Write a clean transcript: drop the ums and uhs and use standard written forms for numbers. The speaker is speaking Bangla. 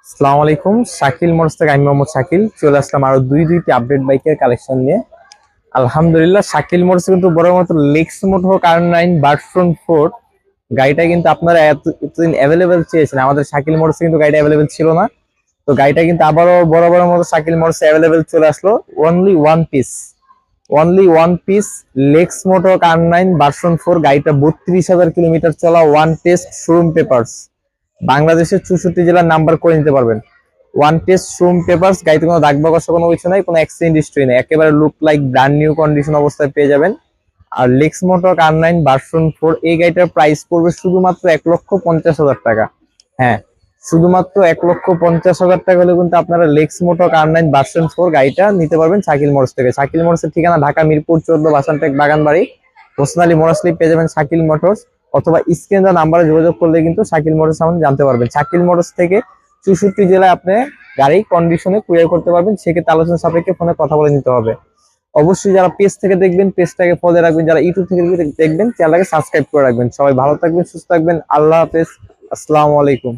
আসসালামু আলাইকুম। শাকিল মোটরস থেকে আমি মোহাম্মদ শাকিল চলে আসলাম আরো দুইটি আপডেট বাইকের কালেকশন নিয়ে। আলহামদুলিল্লাহ, শাকিল মোটরস কিন্তু বড় মতো লেক্স মোটো R9 ভার্সন 4 গাড়িটা কিন্তু আপনারা এতদিন অ্যাভেলেবেল চেয়েছেন। আমাদের শাকিল মোটরস কিন্তু গাড়িটা অ্যাভেলেবেল ছিল না, তো গাড়িটা কিন্তু আবারও বড় বড় মতো শাকিল মোটরস অ্যাভেলেবেল চলে আসলো। অনলি ওয়ান পিস লেক্স মোটো R9 ভার্সন 4 গাড়িটা 32,000 কিলোমিটার চলা, ওয়ান টেস্ট শোরুম পেপারস, বাংলাদেশের 64 জেলার নাম্বার করে নিতে পারবেন। ওয়ান টেস্ট শোরুম পেপারস, গাড়িতে কোনো দাগ বা কষ্ট কোনো কিছু নাই, কোনো অ্যাক্সিডেন্ট হিস্ট্রি নেই, একেবারে look like brand new condition অবস্থায় পেয়ে যাবেন। আর লেক্স মোটর R9 ভার্সন 4 এই গাড়িটার প্রাইস পড়বে শুধুমাত্র 1,50,000 টাকা। হ্যাঁ, শুধুমাত্র 1,50,000 টাকা হলে কিন্তু আপনারা লেক্স মোটর R9 ভার্সন 4 গাড়িটা নিতে পারবেন শাকিল মোটরস থেকে। শাকিল মোটরসের ঠিকানা ঢাকা মিরপুর 14 বাসানটেক বাগানবাড়ি। পার্সোনালি মোটরসলি পেয়ে যাবেন শাকিল মোটরস, অথবা স্ক্রিন দেওয়া নাম্বারে যোগাযোগ করলে কিন্তু শাকিল মোটরস সম্বন্ধে জানতে পারবেন। শাকিল মোটরস থেকে 64 জেলায় আপনি গাড়ি কন্ডিশনে কুরিয়ার করতে পারবেন, সেক্ষেত্রে আলোচনা সাপেক্ষে ফোনে কথা বলে নিতে হবে। অবশ্যই যারা পেজ থেকে দেখবেন পেজটাকে ফলো রাখবেন, যারা ইউটিউব থেকে দেখবেন চ্যানেলটাকে সাবস্ক্রাইব করে রাখবেন। সবাই ভালো থাকবেন, সুস্থ থাকবেন, আল্লাহ হাফেজ, আসসালামু আলাইকুম।